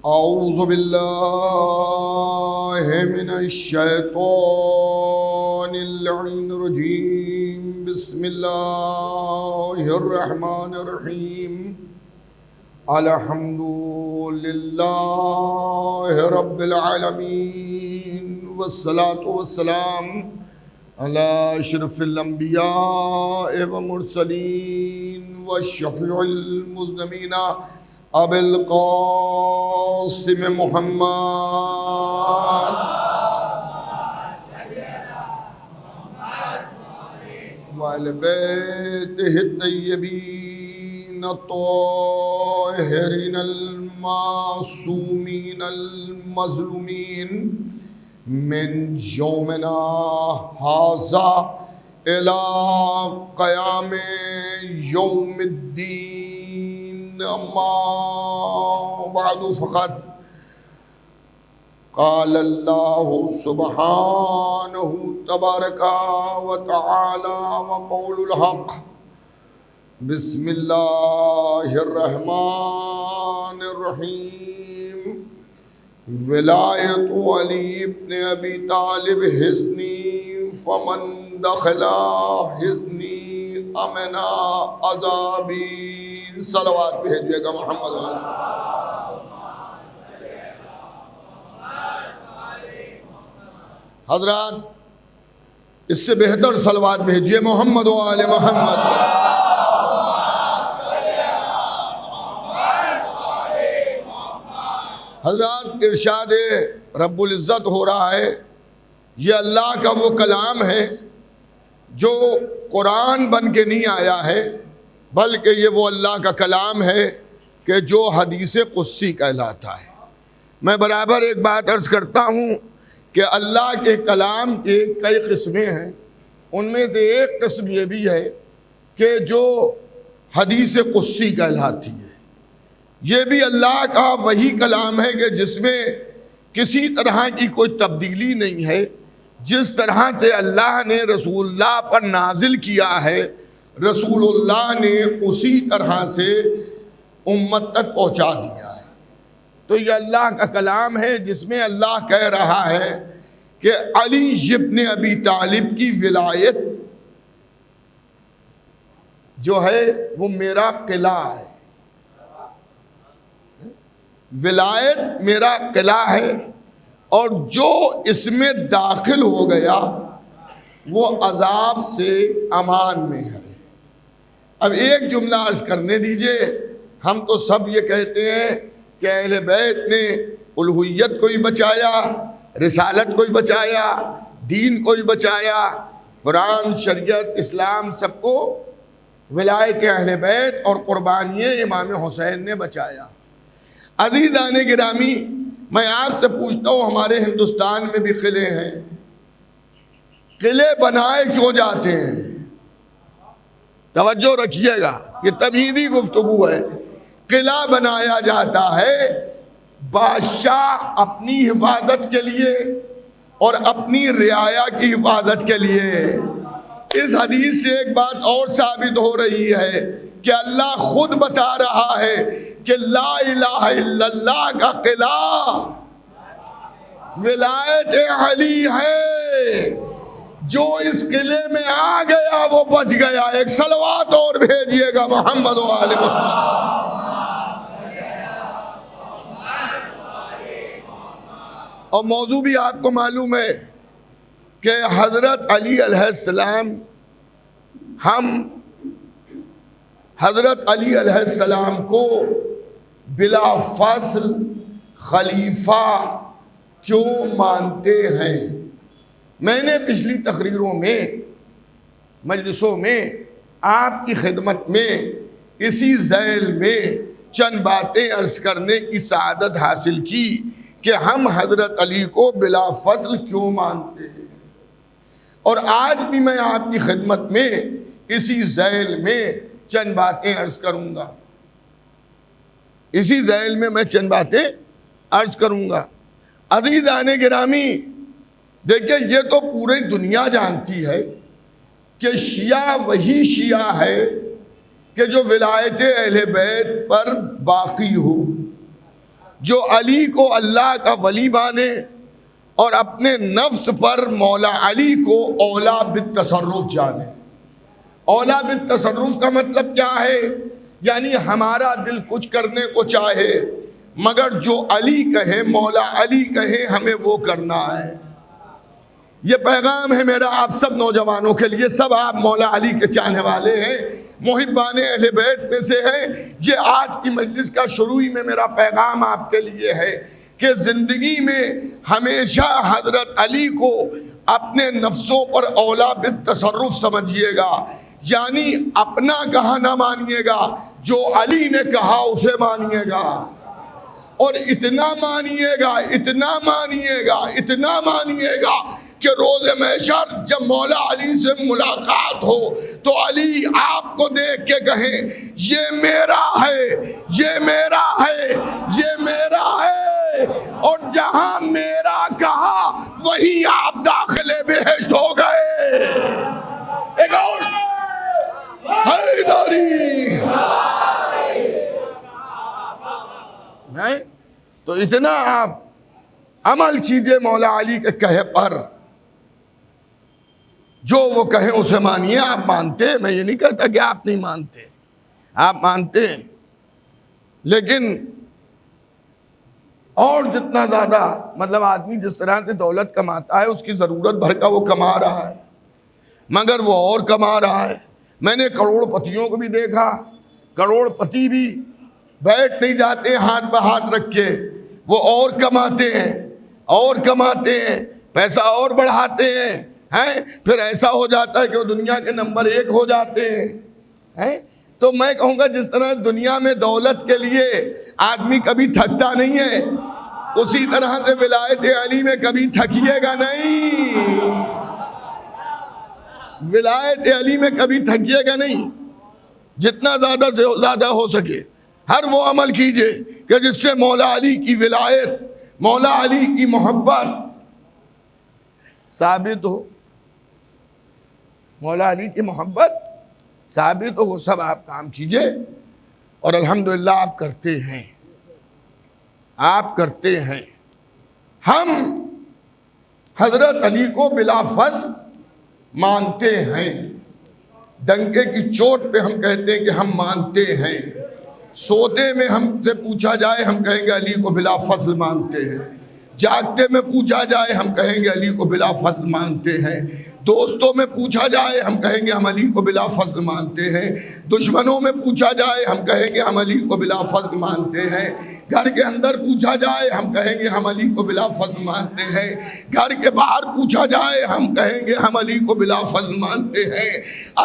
اعوذ باللہ من الشیطان اللعین الرجیم بسم اللہ الرحمن الرحیم الحمد للہ رب العالمین والصلاة والسلام علی اشرف الانبیاء والمرسلین والشفیع المذنبین ابی القاسم محمد وآل بیتہ الطیبین الطاہرین المعصومین المظلومین من یومنا ھذا الی قیام یوم الدین، اما بعد فقد قال اللہ سبحانہ تبارک و تعالی وقول الحق بسم اللہ الرحمن الرحیم ولایت علی ابن ابی طالب حصنی فمن دخل حصنی امنا عذابی، صلوات بھیجیے گا محمد علیہ۔ حضرات اس سے بہتر صلوات بھیجیے محمد و آل محمد۔ حضرات ارشاد رب العزت ہو رہا ہے، یہ اللہ کا وہ کلام ہے جو قرآن بن کے نہیں آیا ہے، بلکہ یہ وہ اللہ کا کلام ہے کہ جو حدیث قدسی کہلاتا ہے۔ میں برابر ایک بات عرض کرتا ہوں کہ اللہ کے کلام کے کئی قسمیں ہیں، ان میں سے ایک قسم یہ بھی ہے کہ جو حدیث قدسی کہلاتی ہے۔ یہ بھی اللہ کا وہی کلام ہے کہ جس میں کسی طرح کی کوئی تبدیلی نہیں ہے، جس طرح سے اللہ نے رسول اللہ پر نازل کیا ہے رسول اللہ نے اسی طرح سے امت تک پہنچا دیا ہے۔ تو یہ اللہ کا کلام ہے جس میں اللہ کہہ رہا ہے کہ علی ابن ابی طالب کی ولایت جو ہے وہ میرا قلعہ ہے، ولایت میرا قلعہ ہے، اور جو اس میں داخل ہو گیا وہ عذاب سے امان میں ہے۔ اب ایک جملہ عرض کرنے دیجئے، ہم تو سب یہ کہتے ہیں کہ اہل بیت نے الوہیت کو ہی بچایا، رسالت کو ہی بچایا، دین کو ہی بچایا، قرآن، شریعت، اسلام سب کو ولایت اہل بیت اور قربانی امام حسین نے بچایا۔ عزیزان گرامی، میں آپ سے پوچھتا ہوں، ہمارے ہندوستان میں بھی قلعے ہیں، قلعے بنائے کیوں جاتے ہیں؟ توجہ رکھیے گا، یہ تمہیدی گفتگو ہے۔ قلعہ بنایا جاتا ہے بادشاہ اپنی حفاظت کے لیے اور اپنی رعایا کی حفاظت کے لیے۔ اس حدیث سے ایک بات اور ثابت ہو رہی ہے کہ اللہ خود بتا رہا ہے کہ لا الہ الا اللہ کا قلعہ ولایت علی ہے، جو اس قلعے میں آ گیا وہ بچ گیا۔ ایک صلوات اور بھیجیے گا محمد و آل محمد۔ اور موضوع بھی آپ کو معلوم ہے کہ حضرت علی علیہ السلام، ہم حضرت علی علیہ السلام کو بلا فصل خلیفہ کیوں مانتے ہیں؟ میں نے پچھلی تقریروں میں، مجلسوں میں آپ کی خدمت میں اسی ذیل میں چند باتیں عرض کرنے کی سعادت حاصل کی کہ ہم حضرت علی کو بلا فصل کیوں مانتے ہیں، اور آج بھی میں آپ کی خدمت میں اسی ذیل میں چند باتیں عرض کروں گا، اسی ذیل میں میں چند باتیں عرض کروں گا۔ عزیزان گرامی، دیکھیں یہ تو پوری دنیا جانتی ہے کہ شیعہ وہی شیعہ ہے کہ جو ولایت اہل بیت پر باقی ہو، جو علی کو اللہ کا ولی مانے اور اپنے نفس پر مولا علی کو اولا بالتصرف جانے. اولا بالتصرف کا مطلب کیا ہے؟ یعنی ہمارا دل کچھ کرنے کو چاہے مگر جو علی کہے، مولا علی کہے، ہمیں وہ کرنا ہے. یہ پیغام ہے میرا آپ سب نوجوانوں کے لیے. سب آپ مولا علی کے چاہنے والے ہیں، محبان اہل بیت میں سے ہیں. یہ آج کی مجلس کا شروع ہی میں میرا پیغام آپ کے لیے ہے کہ زندگی میں ہمیشہ حضرت علی کو اپنے نفسوں پر اولا بالتصرف سمجھیے گا. یعنی اپنا کہا نہ مانیے گا، جو علی نے کہا اسے مانیے گا. اور اتنا مانیے گا، اتنا مانیے گا، اتنا مانیے گا کہ روز محشر جب مولا علی سے ملاقات ہو تو علی آپ کو دیکھ کے کہیں یہ میرا ہے، یہ میرا ہے، یہ میرا ہے. اور جہاں میرا کہا وہیں آپ داخلے بہشت ہو گئے. ایک اور حیدری. تو اتنا آپ عمل کیجئے مولا علی کے کہے پر، جو وہ کہیں اسے مانیے. آپ مانتے، میں یہ نہیں کہتا کہ آپ نہیں مانتے، آپ مانتے ہیں، لیکن اور جتنا زیادہ مطلب آدمی جس طرح سے دولت کماتا ہے اس کی ضرورت بھر کا وہ کما رہا ہے، مگر وہ اور کما رہا ہے. میں نے کروڑ پتیوں کو بھی دیکھا، کروڑ پتی بھی بیٹھ نہیں جاتے ہاتھ پہ ہاتھ رکھ کے، وہ اور کماتے ہیں، اور کماتے ہیں، پیسہ اور بڑھاتے ہیں، پھر ایسا ہو جاتا ہے کہ وہ دنیا کے نمبر 1 ہو جاتے ہیں. تو میں کہوں گا جس طرح دنیا میں دولت کے لیے آدمی کبھی تھکتا نہیں ہے، اسی طرح سے ولایت علی میں کبھی تھکیے گا نہیں. ولایت علی میں کبھی تھکیے گا نہیں. جتنا زیادہ سے زیادہ ہو سکے ہر وہ عمل کیجئے کہ جس سے مولا علی کی ولایت، مولا علی کی محبت ثابت ہو، مولا علی کی محبت ثابت ہو. وہ سب آپ کام کیجئے اور الحمدللہ آپ کرتے ہیں، آپ کرتے ہیں. ہم حضرت علی کو بلا فصل مانتے ہیں. ڈنکے کی چوٹ پہ ہم کہتے ہیں کہ ہم مانتے ہیں. سوتے میں ہم سے پوچھا جائے ہم کہیں گے علی کو بلا فصل مانتے ہیں. جاگتے میں پوچھا جائے ہم کہیں گے علی کو بلا فصل مانتے ہیں. دوستوں میں پوچھا جائے ہم کہیں گے ہم علی کو بلا فصل مانتے ہیں. دشمنوں میں پوچھا جائے ہم کہیں گے ہم علی کو بلا فصل مانتے ہیں. گھر کے اندر پوچھا جائے ہم کہیں گے ہم علی کو بلا فضل مانتے ہیں. گھر کے باہر پوچھا جائے ہم کہیں گے ہم علی کو بلا فضل مانتے ہیں.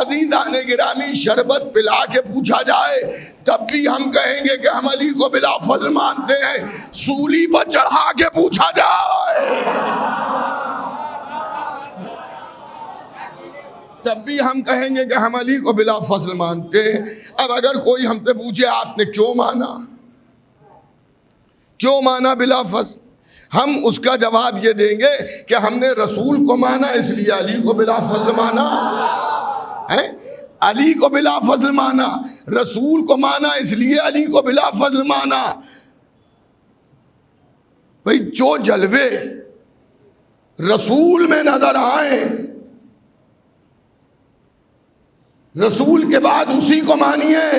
عزیزان گرامی شربت پلا کے پوچھا جائے تب بھی ہم کہیں گے کہ ہم علی کو بلا فضل مانتے ہیں. سولی پر چڑھا کے پوچھا جائے تب بھی ہم کہیں گے کہ ہم علی کو بلا فضل مانتے ہیں. اب اگر کوئی ہم سے پوچھے آپ نے کیوں مانا، کیوں مانا بلا فضل، ہم اس کا جواب یہ دیں گے کہ ہم نے رسول کو مانا اس لیے علی کو بلا فضل مانا. علی کو بلا فضل مانا، رسول کو مانا اس لیے علی کو بلا فضل مانا. بھئی جو جلوے رسول میں نظر آئیں رسول کے بعد اسی کو مانیے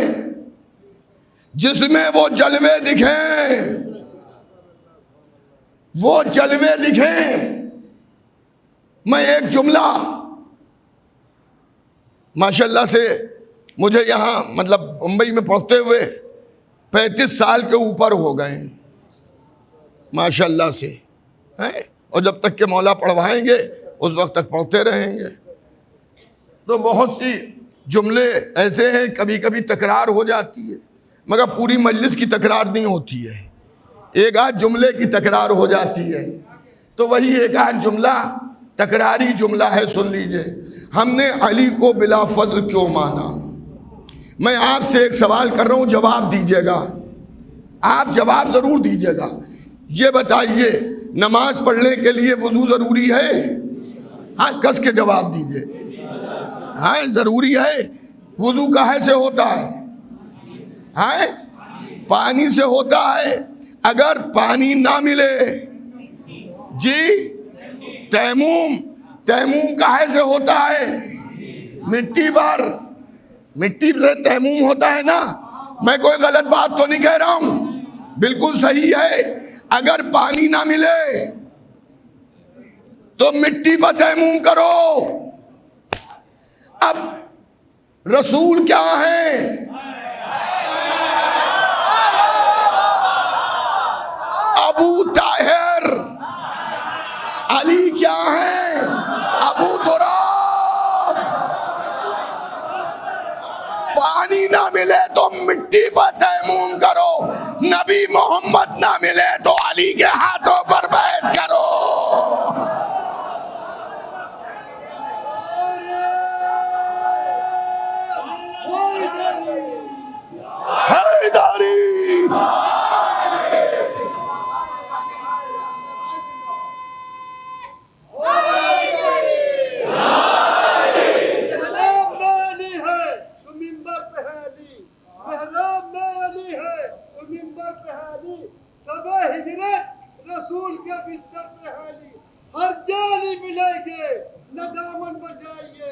جس میں وہ جلوے دکھیں، وہ جلوے دکھیں. میں ایک جملہ ماشاءاللہ سے مجھے یہاں مطلب ممبئی میں پڑھتے ہوئے 35 سال کے اوپر ہو گئے ہیں ماشاءاللہ سے، اور جب تک کہ مولا پڑھوائیں گے اس وقت تک پڑھتے رہیں گے. تو بہت سی جملے ایسے ہیں کبھی کبھی تکرار ہو جاتی ہے مگر پوری مجلس کی تکرار نہیں ہوتی ہے، ایک آدھ جملے کی تکرار ہو جاتی ہے. تو وہی ایک آدھ جملہ تکراری جملہ ہے، سن لیجئے. ہم نے علی کو بلا فضل کیوں مانا؟ میں آپ سے ایک سوال کر رہا ہوں، جواب دیجئے گا، آپ جواب ضرور دیجئے گا. یہ بتائیے نماز پڑھنے کے لیے وضو ضروری ہے؟ ہاں کس کے جواب دیجئے. ہاں ضروری ہے. وضو کہاں سے ہوتا ہے؟ ہاں پانی سے ہوتا ہے. اگر پانی نہ ملے جی تیمم کہے سے ہوتا ہے؟ مٹی پر، مٹی سے تیمم ہوتا ہے نا. میں کوئی غلط بات تو نہیں کہہ رہا ہوں، بالکل صحیح ہے. اگر پانی نہ ملے تو مٹی پر تیمم کرو. اب رسول کیا ہیں؟ ابو طاہر. علی کیا ہیں؟ ابو تراب. پانی نہ ملے تو مٹی پر تیمم کرو، نبی محمد نہ ملے تو علی کے ہاتھوں پر بیعت کرو. حیدری. رسول کے بستر پہ حالی، ہر جالی ملے گے نہ دامن بچائیے،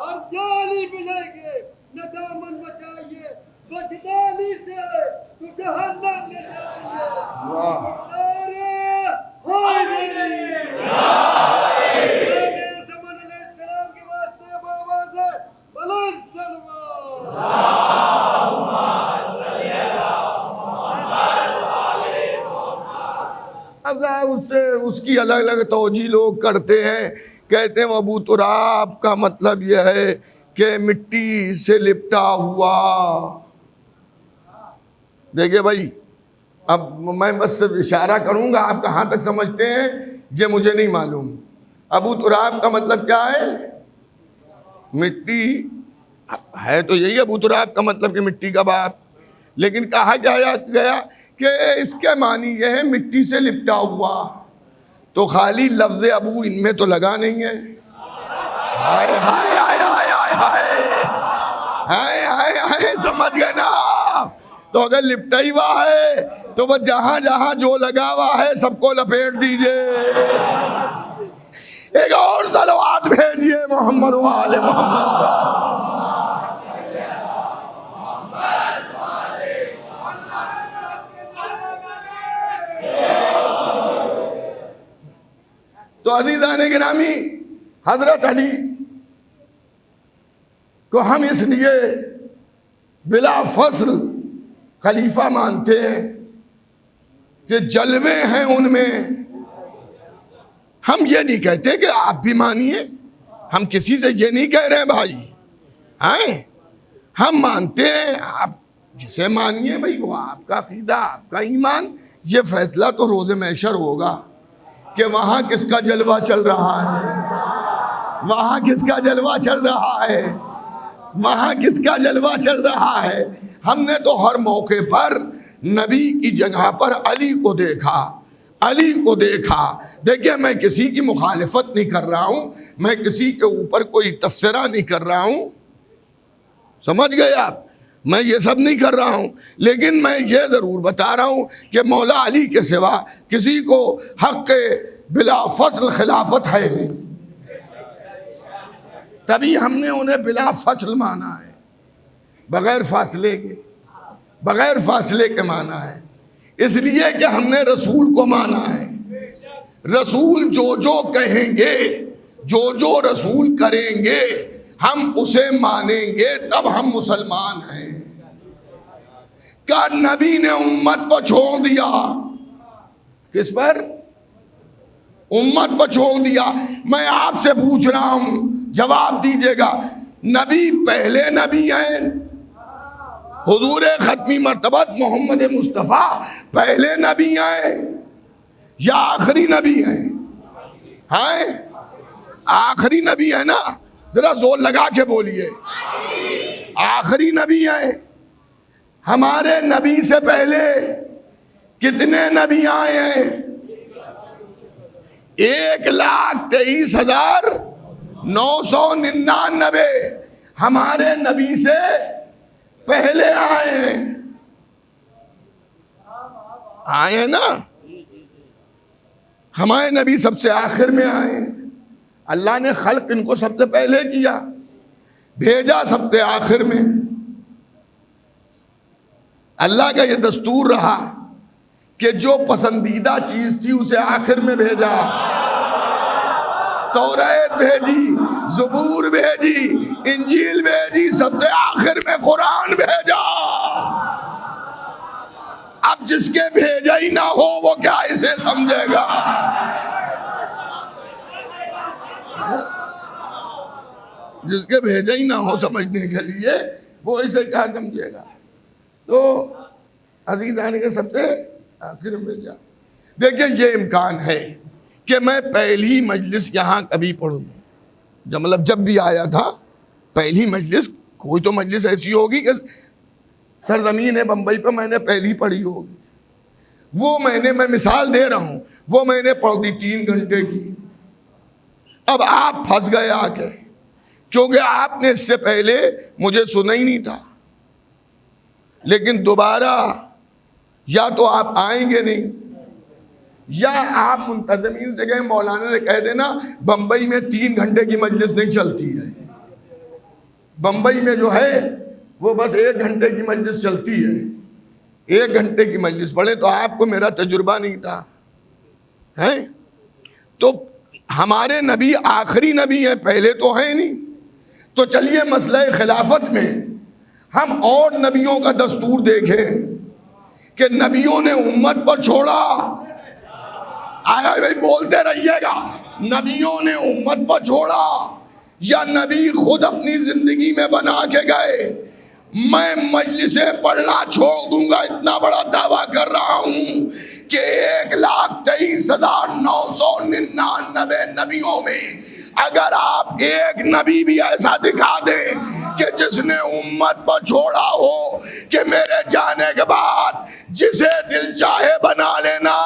ہر جالی ملے گے نہ دامن بچائیے، بچدالی سے تو جہنم میں جائیے. زمان علیہ السلام کے واسطے بآواز ہے بلند سلمان. اب اس کی الگ الگ توجیہ لوگ کرتے ہیں، کہتے ہیں وہ ابو تراب کا مطلب یہ ہے کہ مٹی سے لپٹا ہوا. دیکھیے بھائی، اب میں بس صرف اشارہ کروں گا، آپ کہاں تک سمجھتے ہیں یہ مجھے نہیں معلوم. ابو تراب کا مطلب کیا ہے؟ مٹی ہے تو یہی ابو تراب کا مطلب کہ مٹی کا باپ. لیکن کہا گیا کہ اس کے معنی یہ ہے مٹی سے لپٹا ہوا. تو خالی لفظ ابو ان میں تو لگا نہیں ہے. ہائے ہائے ہائے ہائے ہائے ہائے ہائے ہائے، سمجھ گئے نا؟ تو اگر لپٹا ہی ہوا ہے تو وہ جہاں جہاں جو لگا ہوا ہے سب کو لپیٹ دیجئے. ایک اور صلوات بھیجئے محمد و آل محمد. تو عزیزان گرامی، حضرت علی کو ہم اس لیے بلا فصل خلیفہ مانتے ہیں کہ جلوے ہیں ان میں. ہم یہ نہیں کہتے کہ آپ بھی مانیے، ہم کسی سے یہ نہیں کہہ رہے بھائی ہیں. ہم مانتے ہیں، آپ جسے مانیے بھائی، وہ آپ کا عقیدہ، آپ کا ایمان. یہ فیصلہ تو روز محشر ہوگا کہ وہاں کس کا جلوہ چل رہا ہے، وہاں کس کا جلوہ چل رہا ہے، وہاں کس کا جلوہ چل رہا ہے. ہم نے تو ہر موقع پر نبی کی جگہ پر علی کو دیکھا، علی کو دیکھا. دیکھیے میں کسی کی مخالفت نہیں کر رہا ہوں، میں کسی کے اوپر کوئی تبصرہ نہیں کر رہا ہوں، سمجھ گئے آپ؟ میں یہ سب نہیں کر رہا ہوں، لیکن میں یہ ضرور بتا رہا ہوں کہ مولا علی کے سوا کسی کو حق بلا فصل خلافت ہے نہیں. تبھی ہم نے انہیں بلا فصل مانا ہے، بغیر فاصلے کے، بغیر فاصلے کے مانا ہے. اس لیے کہ ہم نے رسول کو مانا ہے. رسول جو کہیں گے، جو رسول کریں گے، ہم اسے مانیں گے، تب ہم مسلمان ہیں. کہ نبی نے امت پر چھوڑ دیا، کس پر؟ امت پر چھوڑ دیا. میں آپ سے پوچھ رہا ہوں، جواب دیجئے گا، نبی پہلے نبی ہیں؟ حضور ختمی مرتبت محمد مصطفیٰ پہلے نبی ہیں یا آخری نبی ہیں؟ آخری نبی ہے نا؟ ذرا زور لگا کے بولیے. آخری نبی ہیں. ہمارے نبی سے پہلے کتنے نبی آئے ہیں؟ 1,23,999 ہمارے نبی سے پہلے آئے ہیں. آئے ہیں نا. ہمارے نبی سب سے آخر میں آئے ہیں. اللہ نے خلق ان کو سب سے پہلے کیا, بھیجا سب سے آخر میں. اللہ کا یہ دستور رہا کہ جو پسندیدہ چیز تھی اسے آخر میں بھیجا. توریت بھیجی, زبور بھیجی, انجیل بھیجی, سب سے آخر میں قرآن بھیجا. اب جس کے بھیجا ہی نہ ہو وہ کیا اسے سمجھے گا؟ جس کے بھیجا ہی نہ ہو سمجھنے کے لیے وہ اسے کیا سمجھے گا؟ تو عزیزان کے سب سے آخر میں بھیجا. دیکھیں یہ امکان ہے کہ میں پہلی مجلس یہاں کبھی پڑھوں, جب بھی آیا تھا پہلی مجلس, کوئی تو مجلس ایسی ہوگی کہ سرزمین بمبئی پہ میں نے پہلی پڑھی ہوگی. وہ میں مثال دے رہا ہوں, وہ میں نے پڑھ دی 3 گھنٹے کی. اب آپ پھنس گئے آ کے, کیونکہ آپ نے اس سے پہلے مجھے سنا ہی نہیں تھا. لیکن دوبارہ یا تو آپ آئیں گے نہیں, یا آپ منتظمین سے کہیں مولانا سے کہہ دینا بمبئی میں 3 گھنٹے کی مجلس نہیں چلتی ہے. بمبئی میں جو ہے وہ بس 1 گھنٹے کی مجلس چلتی ہے. 1 گھنٹے کی مجلس پڑھے تو آپ کو میرا تجربہ نہیں تھا ہے. تو ہمارے نبی آخری نبی ہیں, پہلے تو ہیں نہیں. تو چلیے مسئلہ خلافت میں ہم اور نبیوں کا دستور دیکھیں کہ نبیوں نے امت پر چھوڑا. آیا بھائی بولتے رہیے گا, نبیوں نے امت پر چھوڑا یا نبی خود اپنی زندگی میں بنا کے گئے؟ میں مجلسیں پڑھنا چھوڑ دوں گا, اتنا بڑا دعویٰ کر رہا ہوں کہ 1,23,999 نبیوں میں اگر آپ ایک نبی بھی ایسا دکھا دیں کہ جس نے امت پر چھوڑا ہو کہ میرے جانے کے بعد جسے دل چاہے بنا لینا,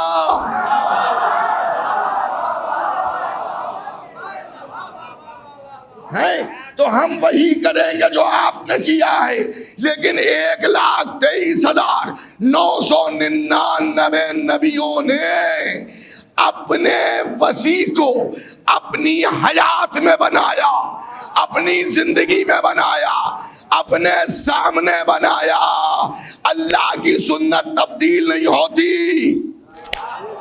ہے تو ہم وہی کریں گے جو آپ نے کیا ہے. لیکن 1,23,999 نبیوں نے اپنے وسیع کو اپنی حیات میں بنایا, اپنی زندگی میں بنایا, اپنے سامنے بنایا. اللہ کی سنت تبدیل نہیں ہوتی.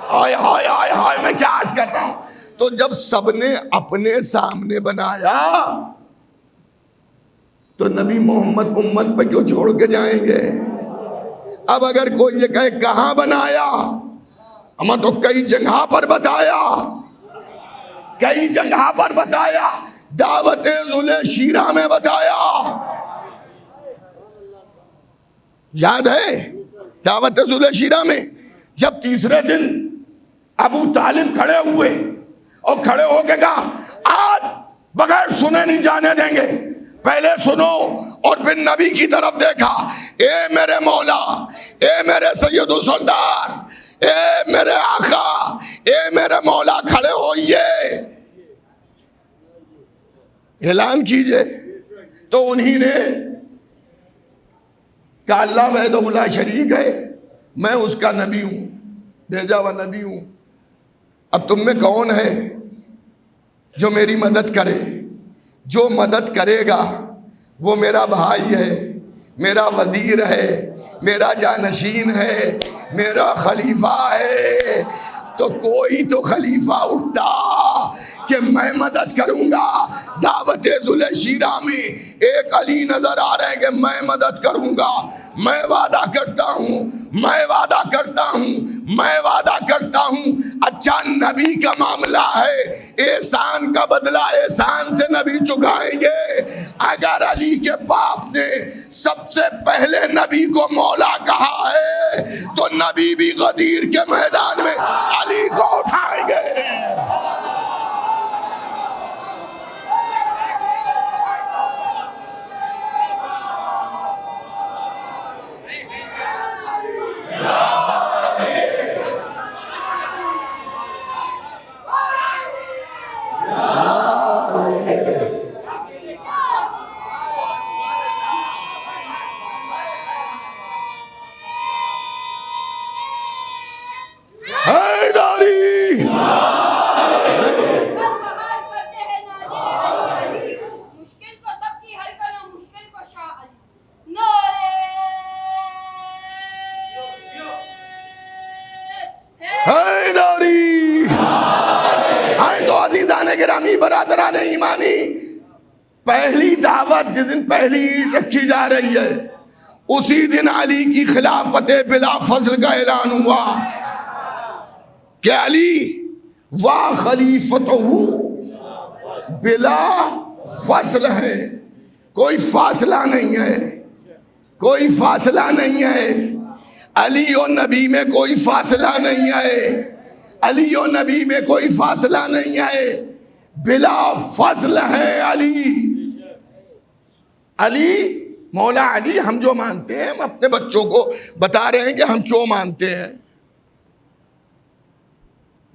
ہائے ہائے ہائے ہائے, میں کیا عرض کر رہا ہوں. تو جب سب نے اپنے سامنے بنایا تو نبی محمد امت پہ کیوں چھوڑ کے جائیں گے؟ اب اگر کوئی یہ کہے کہاں بنایا, ہمیں تو کئی جگہ پر بتایا, کئی جگہ پر بتایا. دعوت ذوالِ شیرہ میں بتایا, یاد ہے دعوت ذوالِ شیرہ میں جب تیسرے دن ابو طالب کھڑے ہوئے اور کھڑے ہو کے کہا آج بغیر سنے نہیں جانے دیں گے, پہلے سنو. اور پھر نبی کی طرف دیکھا, اے میرے مولا, اے میرے سید و سردار, اے میرے آقا, اے میرے مولا, کھڑے ہوئیے, اعلان کیجئے. تو انہی نے کہا اللہ وحدہ لا شریک ہے, میں اس کا نبی ہوں, بھیجا ہوا نبی ہوں. اب تم میں کون ہے جو میری مدد کرے؟ جو مدد کرے گا وہ میرا بھائی ہے, میرا وزیر ہے, میرا جانشین ہے, میرا خلیفہ ہے. تو کوئی تو خلیفہ اٹھتا کہ میں مدد کروں گا. دعوت ذوالِ شیرہ میں ایک علی نظر آ رہے ہیں کہ میں مدد کروں گا. میں وعدہ کرتا ہوں, میں وعدہ کرتا ہوں, میں وعدہ کرتا ہوں. اچھا نبی کا معاملہ ہے, احسان کا بدلہ احسان سے نبی چکائیں گے. اگر علی کے باپ نے سب سے پہلے نبی کو مولا کہا ہے تو نبی بھی غدیر کے میدان میں علی کو اٹھائیں گے. بزرگان گرامی، برادران ایمانی، پہلی دعوت جس دن پہلی عید رکھی جا رہی ہے اسی دن علی کی خلافت بلا فصل کا اعلان ہوا کہ علی وا خلیفتہ بلا فصل ہے، کوئی فاصلہ نہیں ہے، کوئی فاصلہ نہیں ہے، علی و نبی میں کوئی فاصلہ نہیں ہے، علی و نبی میں کوئی فاصلہ نہیں ہے، بلا فصل ہے علی۔ علی مولا علی ہم جو مانتے ہیں ہم اپنے بچوں کو بتا رہے ہیں کہ ہم کیوں مانتے ہیں،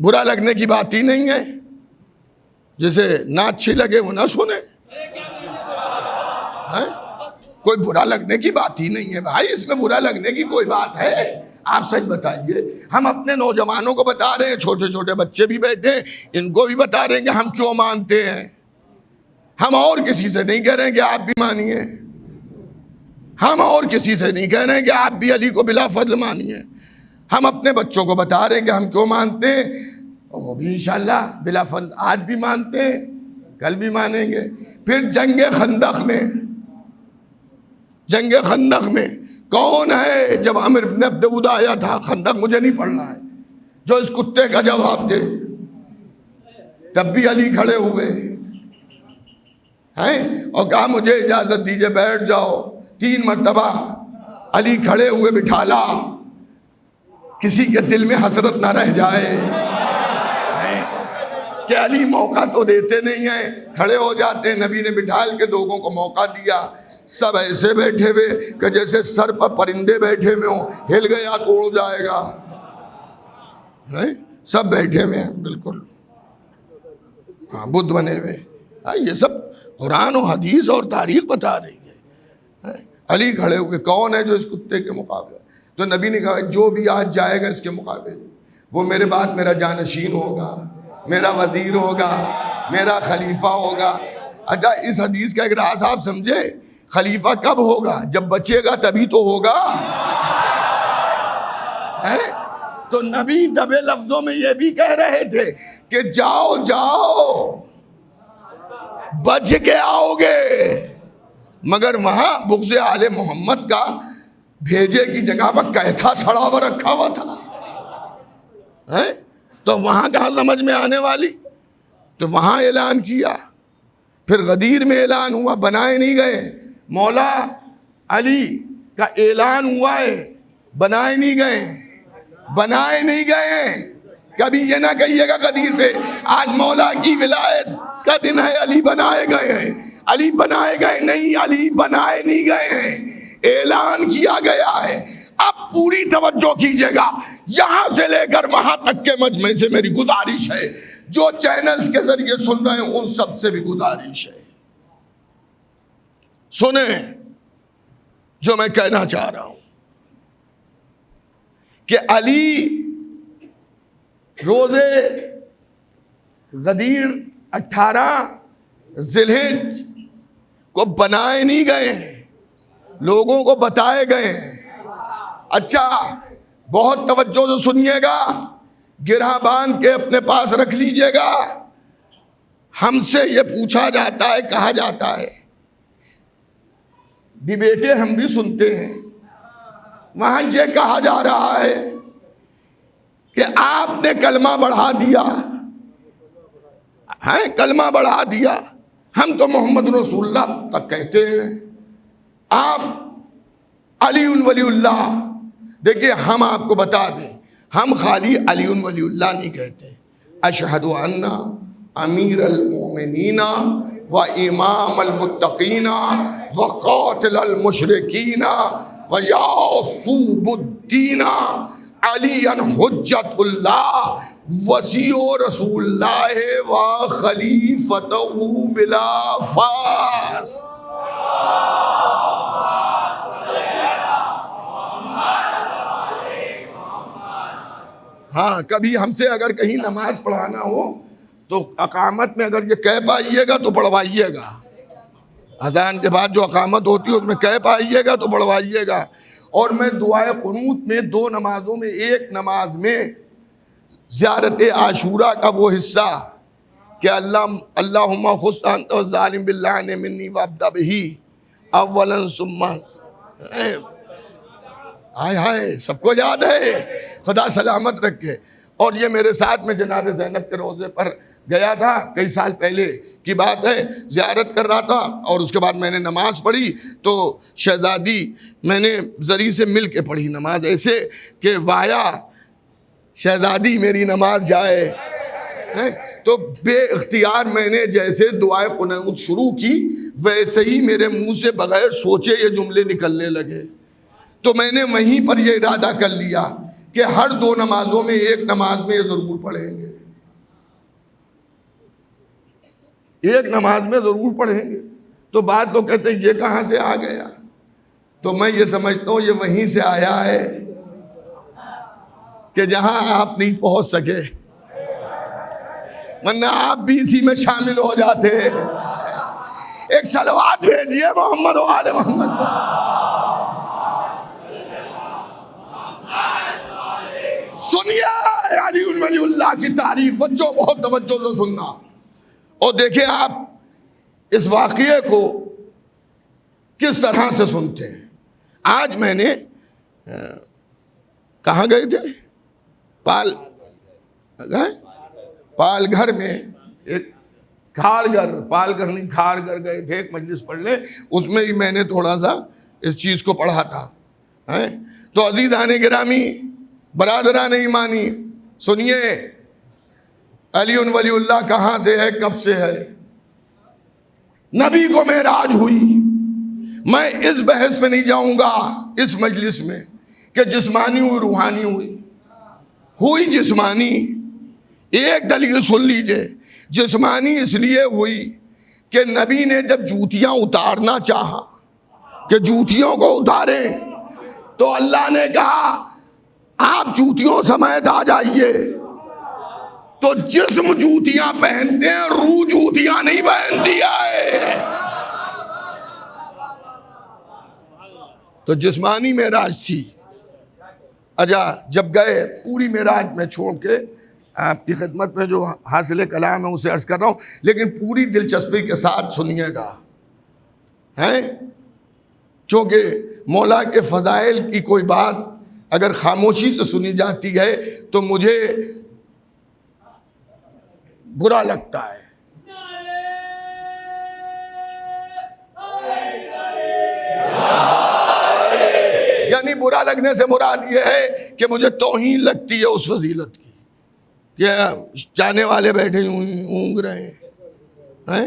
برا لگنے کی بات ہی نہیں ہے، جسے نہ اچھی لگے وہ نہ سنے، کوئی برا لگنے کی بات ہی نہیں ہے بھائی، اس میں برا لگنے کی کوئی بات ہے؟ آپ سچ بتائیے، ہم اپنے نوجوانوں کو بتا رہے ہیں، چھوٹے چھوٹے بچے بھی بیٹھے ہیں ان کو بھی بتا رہے ہیں کہ ہم کیوں مانتے ہیں، ہم اور کسی سے نہیں کہہ رہے ہیں کہ آپ بھی مانیے، ہم اور کسی سے نہیں کہہ رہے ہیں کہ آپ بھی علی کو بلا فضل مانیے، ہم اپنے بچوں کو بتا رہے ہیں کہ ہم کیوں مانتے ہیں، اور وہ بھی انشاءاللہ بلا فضل آج بھی مانتے ہیں، کل بھی مانیں گے۔ پھر جنگ خندق میں کون ہے جب عمر بن عبد ود آیا تھا، خندق مجھے نہیں پڑھنا ہے، جو اس کتے کا جواب دے، تب بھی علی کھڑے ہوئے ہیں اور کہا مجھے اجازت دیجئے بیٹھ جاؤ، 3 مرتبہ علی کھڑے ہوئے بٹھالا، کسی کے دل میں حسرت نہ رہ جائے کہ علی موقع تو دیتے نہیں ہیں، کھڑے ہو جاتے ہیں، نبی نے بٹھال کے لوگوں کو موقع دیا، سب ایسے بیٹھے ہوئے کہ جیسے سر پر پرندے بیٹھے ہوئے ہوں، ہل گیا تو اڑ جائے گا، سب بیٹھے ہوئے ہیں بالکل، ہاں بدھ بنے ہوئے، یہ سب قرآن و حدیث اور تاریخ بتا رہی ہے۔ علی کھڑے ہوئے، کون ہے جو اس کتے کے مقابلے؟ تو نبی نے کہا جو بھی آج جائے گا اس کے مقابلے وہ میرے بعد میرا جانشین ہوگا، میرا وزیر ہوگا، میرا خلیفہ ہوگا۔ اچھا اس حدیث کا ایک راز آپ سمجھے، خلیفہ کب ہوگا؟ جب بچے گا تبھی تو ہوگا، تو نبی دبے لفظوں میں یہ بھی کہہ رہے تھے کہ جاؤ جاؤ بچ کے آؤ گے، مگر وہاں بغض آل محمد کا بھیجے کی جگہ پر کیتھا سڑا ہوا رکھا ہوا تھا، تو وہاں کہاں سمجھ میں آنے والی، تو وہاں اعلان کیا، پھر غدیر میں اعلان ہوا، بنائے نہیں گئے، مولا علی کا اعلان ہوا ہے، بنائے نہیں گئے، کبھی یہ نہ کہیے گا غدیر پہ آج مولا کی ولایت کا دن ہے علی بنائے گئے ہیں، علی بنائے گئے نہیں، علی بنائے نہیں گئے ہیں، اعلان کیا گیا ہے۔ اب پوری توجہ کیجئے گا، یہاں سے لے کر وہاں تک کے مجمع سے میری گزارش ہے، جو چینلز کے ذریعے سن رہے ہیں ان سب سے بھی گزارش ہے، سنیں جو میں کہنا چاہ رہا ہوں کہ علی روزے غدیر 18 ذی الحجہ کو بنائے نہیں گئے ہیں، لوگوں کو بتائے گئے ہیں۔ اچھا بہت توجہ سے سنیے گا، گرہ باندھ کے اپنے پاس رکھ لیجئے گا، ہم سے یہ پوچھا جاتا ہے، کہا جاتا ہے، بھی بیٹے ہم بھی سنتے ہیں، وہاں یہ کہا جا رہا ہے کہ آپ نے کلمہ بڑھا دیا ہے، کلمہ بڑھا دیا، ہم تو محمد رسول اللہ تک کہتے ہیں، آپ علی ولی اللہ۔ دیکھیں ہم آپ کو بتا دیں، ہم خالی علی ولی اللہ نہیں کہتے، اشہد ان امیر المومنین و امام المتقین و قاتل المشرکین و یعصوب الدین علی حجت اللہ وسیع رسول اللہ و خلیفتہ بلا فاس۔ ہاں کبھی ہم سے اگر کہیں نماز پڑھانا ہو تو اقامت میں اگر یہ کہہ پائیے گا تو پڑھوائیے گا، اذان کے بعد جو اقامت ہوتی ہے اس میں کہہ پائیے گا تو پڑھوائیے گا۔ اور میں دعائے قنوت میں 2 نمازوں میں ایک نماز میں زیارت عاشورہ کا وہ حصہ کہ اللہم خص انت والظالم باللعن منی وابدأ بہی اولا ثم ہائے ہائے سب کو یاد ہے، خدا سلامت رکھے۔ اور یہ میرے ساتھ میں جناب زینب کے روضے پر گیا تھا، کئی سال پہلے کی بات ہے، زیارت کر رہا تھا، اور اس کے بعد میں نے نماز پڑھی تو شہزادی میں نے زری سے مل کے پڑھی نماز، ایسے کہ وایا شہزادی میری نماز جائے، تو بے اختیار میں نے جیسے دعائے قنوت شروع کی ویسے ہی میرے منہ سے بغیر سوچے یہ جملے نکلنے لگے۔ تو میں نے وہیں پر یہ ارادہ کر لیا کہ ہر 2 نمازوں میں ایک نماز میں یہ ضرور پڑھیں گے، ایک نماز میں ضرور پڑھیں گے۔ تو بات تو کہتے ہیں یہ کہاں سے آ گیا؟ تو میں یہ سمجھتا ہوں یہ وہیں سے آیا ہے کہ جہاں آپ نہیں پہنچ سکے، ورنہ آپ بھی اسی میں شامل ہو جاتے۔ ایک صلوات بھیجیے محمد و آل محمد۔ سنیے علی ولی اللہ کی تعریف، بچوں بہت توجہ سے سننا، اور دیکھیں آپ اس واقعے کو کس طرح سے سنتے ہیں۔ آج میں نے کہاں گئے تھے؟ پال گھر میں ایک پال گھر نہیں کھارگھر گئے تھے، ایک مجلس پڑھنے، اس میں ہی میں نے تھوڑا سا اس چیز کو پڑھا تھا۔ تو عزیزان گرامی، برادران ایمانی، سنیے علی ولی اللہ کہاں سے ہے، کب سے ہے؟ نبی کو معراج ہوئی، میں اس بحث میں نہیں جاؤں گا اس مجلس میں کہ جسمانی ہوئی روحانی ہوئی جسمانی۔ ایک دلیل سن لیجئے، جسمانی اس لیے ہوئی کہ نبی نے جب جوتیاں اتارنا چاہا کہ جوتیوں کو اتاریں، تو اللہ نے کہا آپ جوتیوں سمیت آ جائیے۔ تو جسم جوتیاں پہنتے ہیں، روح جوتیاں نہیں پہنتی ہے۔ تو جسمانی معراج تھی۔ اچھا جب گئے، پوری معراج میں چھوڑ کے آپ کی خدمت میں جو حاصل کلام ہے اسے عرض کر رہا ہوں، لیکن پوری دلچسپی کے ساتھ سنیے گا، کیونکہ مولا کے فضائل کی کوئی بات اگر خاموشی سے سنی جاتی ہے تو مجھے برا لگتا ہے۔ یعنی برا لگنے سے مراد یہ ہے کہ مجھے توہین لگتی ہے اس فضیلت کی کہ جانے والے بیٹھے اونگ رہے ہیں۔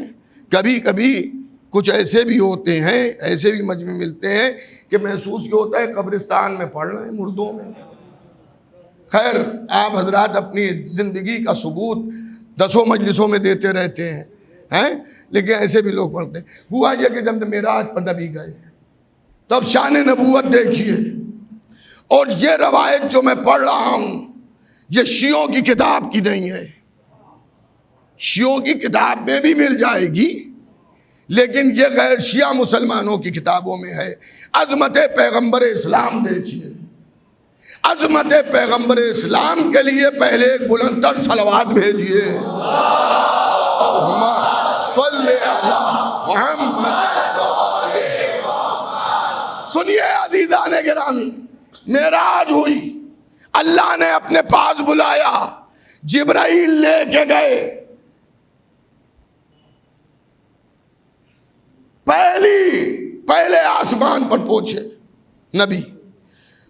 کبھی کبھی کچھ ایسے بھی ہوتے ہیں، ایسے بھی مجمع ملتے ہیں کہ محسوس یہ ہوتا ہے قبرستان میں پڑھ رہے ہیں، مردوں میں۔ خیر آپ حضرات اپنی زندگی کا ثبوت 10 مجلسوں میں دیتے رہتے ہیں، لیکن ایسے بھی لوگ پڑھتے ہیں۔ ہوا یہ کہ جب معراج پر نبی گئے تب شان نبوت دیکھیے، اور یہ روایت جو میں پڑھ رہا ہوں یہ شیعوں کی کتاب کی نہیں ہے، شیعوں کی کتاب میں بھی مل جائے گی لیکن یہ غیر شیعہ مسلمانوں کی کتابوں میں ہے۔ عظمت پیغمبر اسلام دیکھیے، عظمت پیغمبر اسلام کے لیے پہلے ایک بلند تر صلوات بھیجیے، اللہم صلی علی محمد۔ سنیے عزیزان گرامی، معراج ہوئی، اللہ نے اپنے پاس بلایا، جبرائیل لے کے گئے، پہلے آسمان پر پہنچے نبی،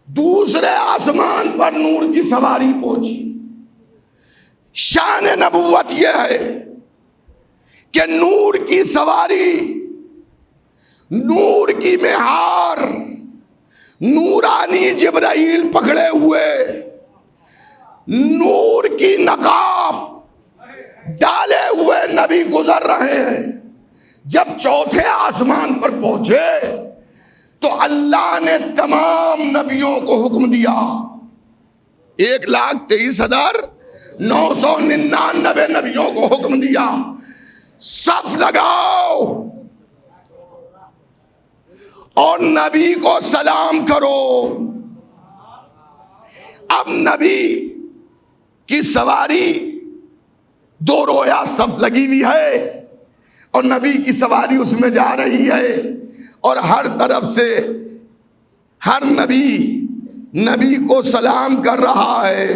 دوسرے آسمان پر نور کی سواری پہنچی۔ شان نبوت یہ ہے کہ نور کی سواری، نور کی مہار، نورانی جبرائیل پکڑے ہوئے، نور کی نقاب ڈالے ہوئے نبی گزر رہے ہیں۔ جب چوتھے آسمان پر پہنچے تو اللہ نے تمام نبیوں کو حکم دیا، 1,23,999 نبیوں کو حکم دیا، صف لگاؤ اور نبی کو سلام کرو۔ اب نبی کی سواری دو رویا صف لگی ہوئی ہے اور نبی کی سواری اس میں جا رہی ہے، اور ہر طرف سے ہر نبی کو سلام کر رہا ہے،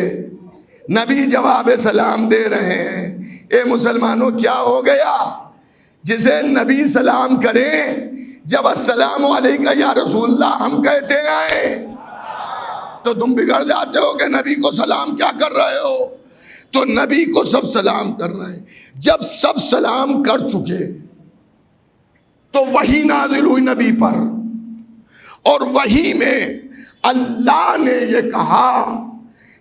نبی جواب سلام دے رہے ہیں۔ اے مسلمانوں، کیا ہو گیا؟ جسے نبی سلام کریں، جب السلام علیکم یا رسول اللہ ہم کہتے ہیں تو تم بگڑ جاتے ہو کہ نبی کو سلام کیا کر رہے ہو؟ تو نبی کو سب سلام کر رہے ہیں۔ جب سب سلام کر چکے تو وحی نازل ہوئی نبی پر، اور وحی میں اللہ نے یہ کہا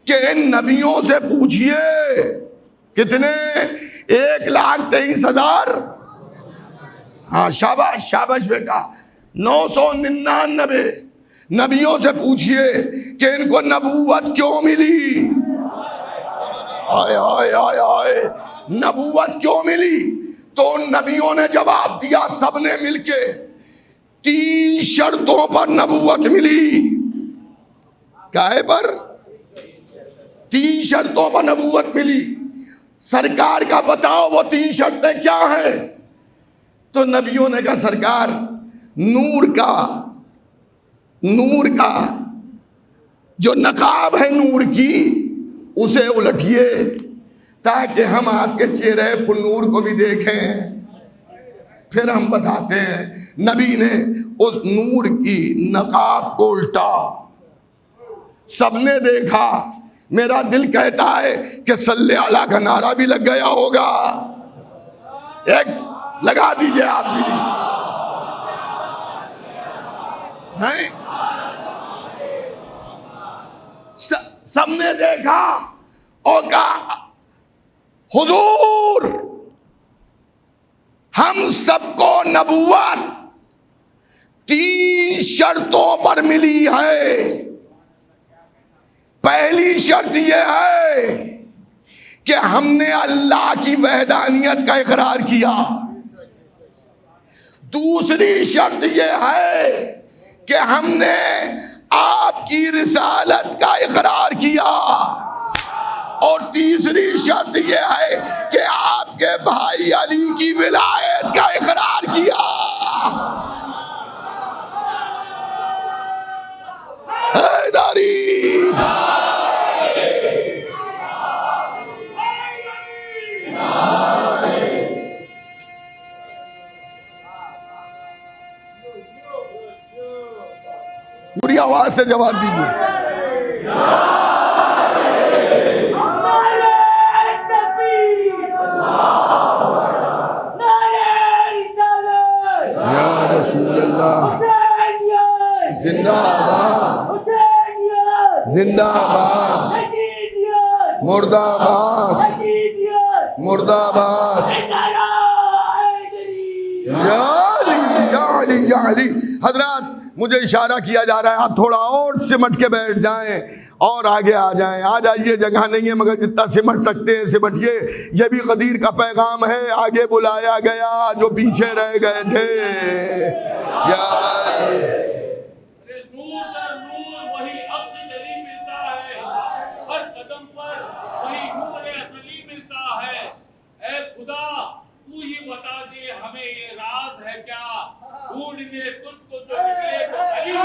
کہ ان نبیوں سے پوچھئے، کتنے؟ 1,23,000، ہاں شاباش شاباش بیٹا، 999 نبیوں سے پوچھئے کہ ان کو نبوت کیوں ملی؟ آئے آئے آئے آئے، نبوت کیوں ملی؟ تو ان نبیوں نے جواب دیا، سب نے مل کے 3 شرطوں پر نبوت ملی۔ کائے پر؟ 3 شرطوں پر نبوت ملی۔ سرکار کا بتاؤ وہ 3 شرطیں کیا ہیں؟ تو نبیوں نے کہا سرکار، نور کا جو نقاب ہے نور کی، اسے الٹیے تاکہ ہم آپ کے چہرے پر نور کو بھی دیکھیں، پھر ہم بتاتے ہیں۔ نبی نے اس نور کی نقاب کو الٹا، سب نے دیکھا۔ میرا دل کہتا ہے کہ صلی اللہ کا نعرہ بھی لگ گیا ہوگا، ایک لگا دیجئے آپ بھی ہیں۔ سب نے دیکھا اور کہا حضور، ہم سب کو نبوت 3 شرطوں پر ملی ہے۔ پہلی شرط یہ ہے کہ ہم نے اللہ کی وحدانیت کا اقرار کیا۔ دوسری شرط یہ ہے کہ ہم نے آپ کی رسالت کا اقرار کیا، اور تیسری شرط یہ ہے کہ آپ کے بھائی علی کی ولایت کا اقرار کیا۔ حیدری پوری آواز سے جواب دیجیے۔ یا رسول اللہ، زندہ آباد، زندہ آباد، مردہ آباد، مردہ آباد۔ یا علی حضرات، مجھے اشارہ کیا جا رہا ہے آپ تھوڑا اور سمٹ کے بیٹھ جائیں اور آگے آ جائیں۔ آ جائیے، جگہ نہیں ہے مگر جتنا سمٹ سکتے ہیں سمٹیے۔ یہ بھی قدیر کا پیغام ہے، آگے بلایا گیا جو پیچھے رہ گئے تھے۔ یا وہی عکس جلی ملتا ہے، ہر قدم پر وہی نور اصلی ملتا ہے۔ اے خدا، تو ہی بتا دے ہمیں یہ راز ہے کیا، ڈھونڈنے تجھ کو جو نکلے تو علی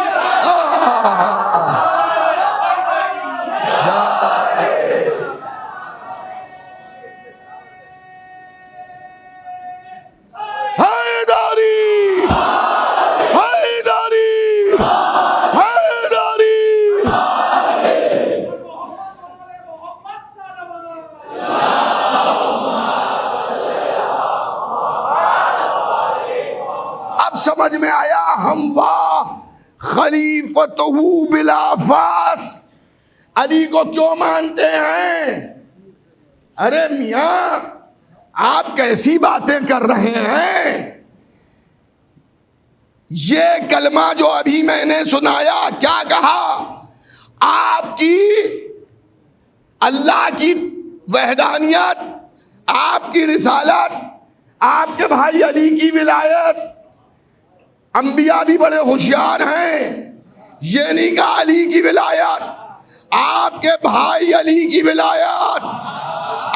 سمجھ میں آیا ہم واہ خلیفتہ بلا فاس علی کو کیوں مانتے ہیں؟ ارے میاں، آپ کیسی باتیں کر رہے ہیں؟ یہ کلمہ جو ابھی میں نے سنایا، کیا کہا؟ آپ کی اللہ کی وحدانیت، آپ کی رسالت، آپ کے بھائی علی کی ولایت۔ انبیاء بھی بڑے ہوشیار ہیں، یہ نہیں کہا علی کی ولایت، آپ کے بھائی علی کی ولایت،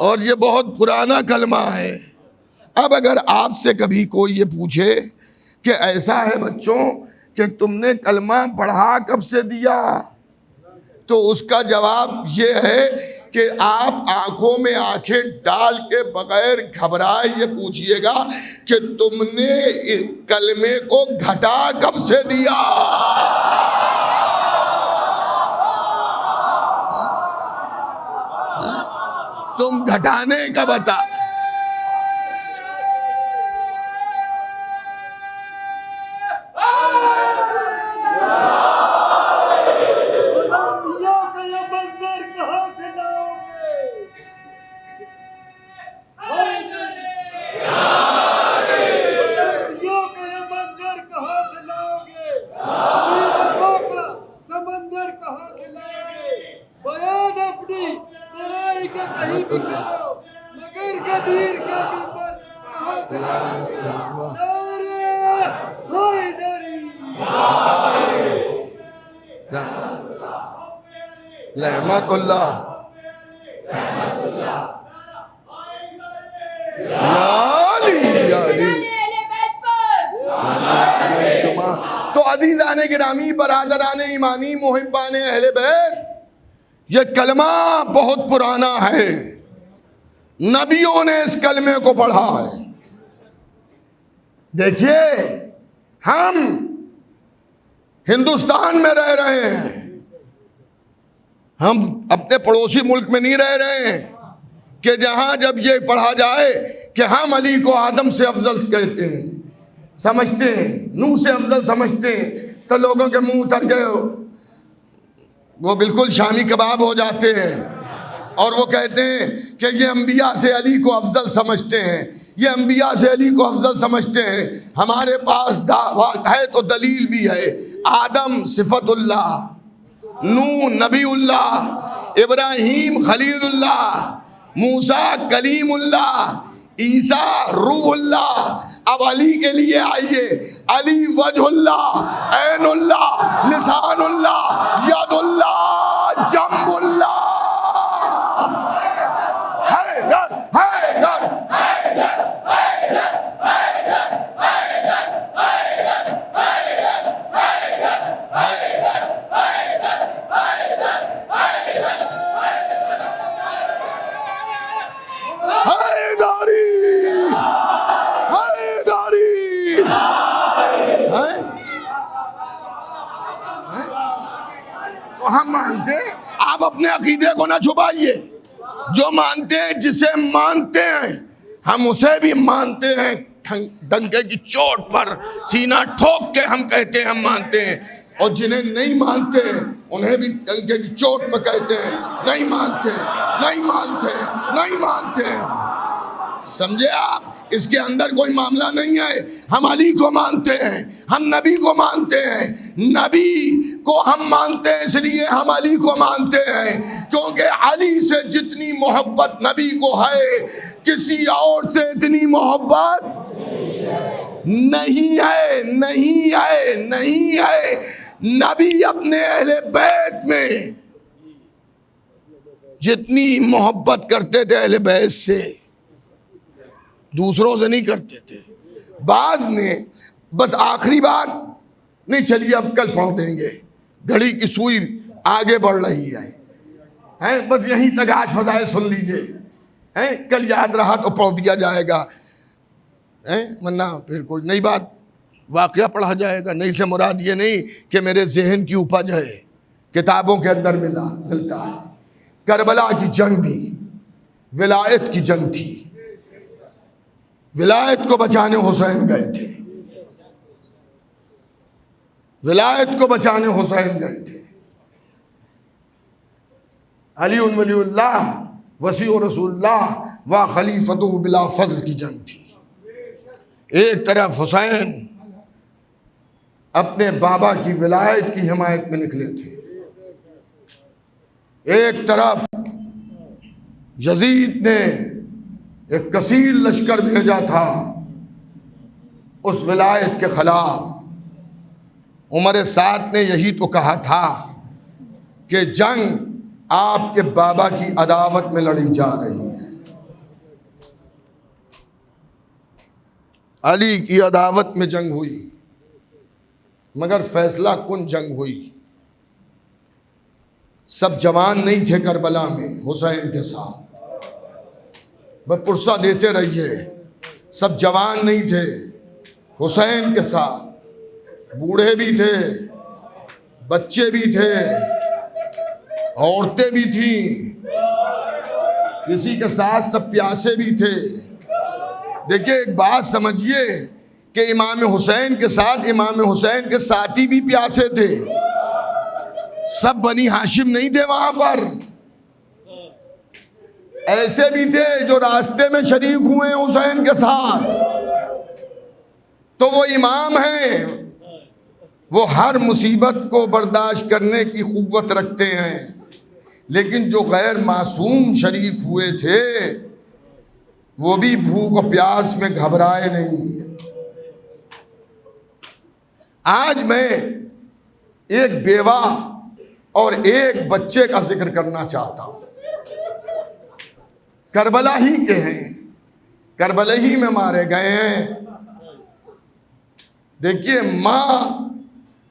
اور یہ بہت پرانا کلمہ ہے. اب اگر آپ سے کبھی کوئی یہ پوچھے کہ ایسا ہے بچوں کہ تم نے کلمہ پڑھا کب سے دیا, تو اس کا جواب یہ ہے کہ آپ آنکھوں میں آنکھیں ڈال کے بغیر گھبرائے یہ پوچھئے گا کہ تم نے اس کلمے کو گھٹا کب سے دیا. تم گھٹانے کا بتا. سمندر کہاں سے لاؤ گے؟ بیان اپنی لڑائی کا کہیں بھی کرو مگر غدیر کا ممبر کہاں سے لاؤ گے؟ نعرہ حیدری. رحمت اللہ تو عزیزان گرامی، برادران ایمانی، محبان اہل بیت، یہ کلمہ بہت پرانا ہے. نبیوں نے اس کلمے کو پڑھا ہے. دیکھیے ہم ہندوستان میں رہ رہے ہیں، ہم اپنے پڑوسی ملک میں نہیں رہ رہے ہیں کہ جہاں جب یہ پڑھا جائے کہ ہم علی کو آدم سے افضل کہتے ہیں، سمجھتے ہیں، نوح سے افضل سمجھتے ہیں، تو لوگوں کے منہ اتر گئے، وہ بالکل شامی کباب ہو جاتے ہیں اور وہ کہتے ہیں کہ یہ انبیاء سے علی کو افضل سمجھتے ہیں، یہ انبیاء سے علی کو افضل سمجھتے ہیں. ہمارے پاس ہے تو دلیل بھی ہے. آدم صفت اللہ، نوح نبی اللہ، ابراہیم خلیل اللہ، موسیٰ کلیم اللہ، عیسیٰ روح اللہ. اب علی کے لیے آئیے، علی وجہ اللہ، عین اللہ، لسان اللہ، ید اللہ، جنب اللہ. حیدر حیدر ہم مانتے ہیں. آپ اپنے عقیدے کو نہ چھپائیے. جو مانتے ہیں، جسے مانتے ہیں، ہم اسے بھی مانتے ہیں. ڈنکے کی چوٹ پر سینہ ٹھوک کے ہم کہتے ہیں ہم مانتے ہیں، اور جنہیں نہیں مانتے انہیں بھی ڈنکے کی چوٹ پہ کہتے ہیں نہیں مانتے، نہیں مانتے، نہیں مانتے. سمجھے آپ؟ اس کے اندر کوئی معاملہ نہیں ہے. ہم علی کو مانتے ہیں، ہم نبی کو مانتے ہیں. نبی کو ہم مانتے ہیں اس لیے ہم علی کو مانتے ہیں، کیونکہ علی سے جتنی محبت نبی کو ہے کسی اور سے اتنی محبت نہیں ہے، نہیں ہے، نہیں ہے. نبی اپنے اہل بیت میں جتنی محبت کرتے تھے اہل بیت سے، دوسروں سے نہیں کرتے تھے. بعض نے بس آخری بات نہیں، چلیے اب کل پڑھ دیں گے، گھڑی کی سوئی آگے بڑھ رہی ہے، بس یہیں تک آج فضائل سن لیجئے، کل یاد رہا تو پڑھ دیا جائے گا، ورنہ پھر کوئی نئی بات واقعہ پڑھا جائے گا. نہیں سے مراد یہ نہیں کہ میرے ذہن کی اپج ہے، کتابوں کے اندر ملتا ہے. کربلا کی جنگ بھی ولایت کی جنگ تھی. ولایت کو بچانے حسین گئے تھے، ولایت کو بچانے حسین گئے تھے. علی ولی اللہ وسیع رسول اللہ و خلیفۃ بلا فضل کی جنگ تھی. ایک طرف حسین اپنے بابا کی ولایت کی حمایت میں نکلے تھے، ایک طرف یزید نے ایک کثیر لشکر بھیجا تھا اس ولایت کے خلاف. عمر سعد نے یہی تو کہا تھا کہ جنگ آپ کے بابا کی عداوت میں لڑی جا رہی ہے. علی کی عداوت میں جنگ ہوئی، مگر فیصلہ کن جنگ ہوئی۔ سب جوان نہیں تھے کربلا میں حسین کے ساتھ، بس پرسہ دیتے رہیے، سب جوان نہیں تھے حسین کے ساتھ، بوڑھے بھی تھے، بچے بھی تھے، عورتیں بھی تھیں، کسی کے ساتھ سب پیاسے بھی تھے۔ دیکھیے ایک بات سمجھیے کہ امام حسین کے ساتھ امام حسین کے ساتھی بھی پیاسے تھے، سب بنی ہاشم نہیں تھے وہاں پر، ایسے بھی تھے جو راستے میں شریک ہوئے حسین کے ساتھ۔ تو وہ امام ہیں، وہ ہر مصیبت کو برداشت کرنے کی قوت رکھتے ہیں، لیکن جو غیر معصوم شریک ہوئے تھے وہ بھی بھوک و پیاس میں گھبرائے نہیں۔ آج میں ایک بیوہ اور ایک بچے کا ذکر کرنا چاہتا ہوں، کربلا ہی کے ہیں، کربلا ہی میں مارے گئے ہیں۔ دیکھیے ماں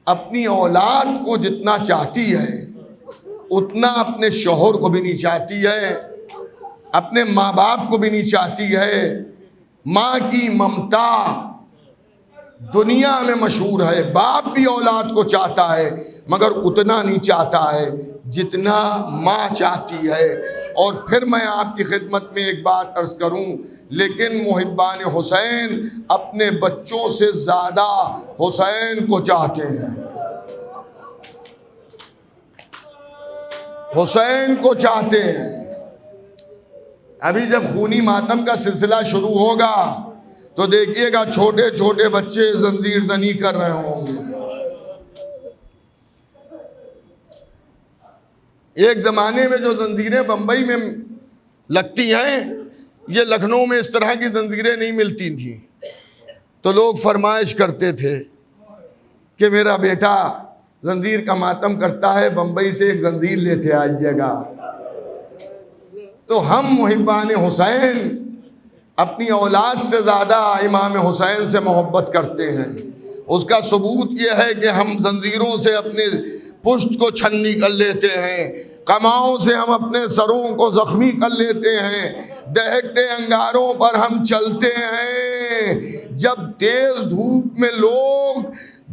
اپنی اولاد کو جتنا چاہتی ہے اتنا اپنے شوہر کو بھی نہیں چاہتی ہے، اپنے ماں باپ کو بھی نہیں چاہتی ہے۔ ماں کی ممتا دنیا میں مشہور ہے، باپ بھی اولاد کو چاہتا ہے مگر اتنا نہیں چاہتا ہے جتنا ماں چاہتی ہے۔ اور پھر میں آپ کی خدمت میں ایک بات عرض کروں، لیکن محبان حسین اپنے بچوں سے زیادہ حسین کو چاہتے ہیں، حسین کو چاہتے ہیں۔ ابھی جب خونی ماتم کا سلسلہ شروع ہوگا تو دیکھیے گا چھوٹے چھوٹے بچے زنجیر زنی کر رہے ہوں گے۔ ایک زمانے میں جو زنجیریں بمبئی میں لگتی ہیں، یہ لکھنؤ میں اس طرح کی زنجیریں نہیں ملتی تھیں، تو لوگ فرمائش کرتے تھے کہ میرا بیٹا زنجیر کا ماتم کرتا ہے، بمبئی سے ایک زنجیر لیتے آئیے گا۔ تو ہم محبان حسین اپنی اولاد سے زیادہ امام حسین سے محبت کرتے ہیں۔ اس کا ثبوت یہ ہے کہ ہم زنجیروں سے اپنے پشت کو چھنی کر لیتے ہیں، کماؤں سے ہم اپنے سروں کو زخمی کر لیتے ہیں، دہکتے انگاروں پر ہم چلتے ہیں۔ جب تیز دھوپ میں لوگ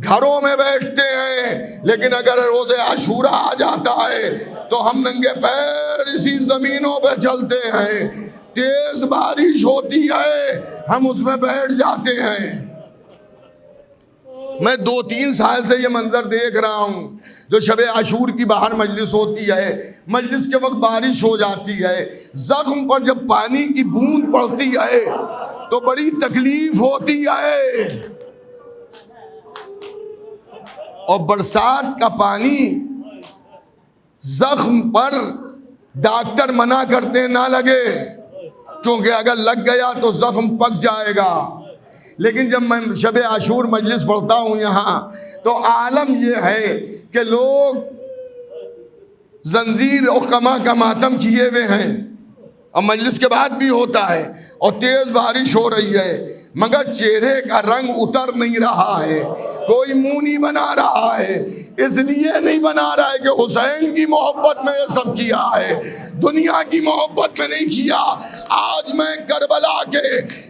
گھروں میں بیٹھتے ہیں، لیکن اگر روز عاشورہ آ جاتا ہے تو ہم ننگے پیر اسی زمینوں پہ چلتے ہیں۔ تیز بارش ہوتی ہے ہم اس میں بیٹھ جاتے ہیں۔ میں 2-3 سال سے یہ منظر دیکھ رہا ہوں، جو شب عاشور کی باہر مجلس ہوتی ہے، مجلس کے وقت بارش ہو جاتی ہے، زخم پر جب پانی کی بوند پڑتی ہے تو بڑی تکلیف ہوتی ہے، اور برسات کا پانی زخم پر ڈاکٹر منع کرتے ہیں نہ لگے، کیونکہ اگر لگ گیا تو زخم پک جائے گا۔ لیکن جب میں شب عاشور مجلس پڑھتا ہوں یہاں، تو عالم یہ ہے کہ لوگ زنجیر اور قمع کا ماتم کیے ہوئے ہیں، اور مجلس کے بعد بھی ہوتا ہے، اور تیز بارش ہو رہی ہے، مگر چہرے کا رنگ اتر نہیں رہا ہے، کوئی منہ نہیں بنا رہا ہے۔ اس لیے نہیں بنا رہا ہے کہ حسین کی محبت میں یہ سب کیا ہے، دنیا کی محبت میں نہیں کیا۔ آج میں کربلا کے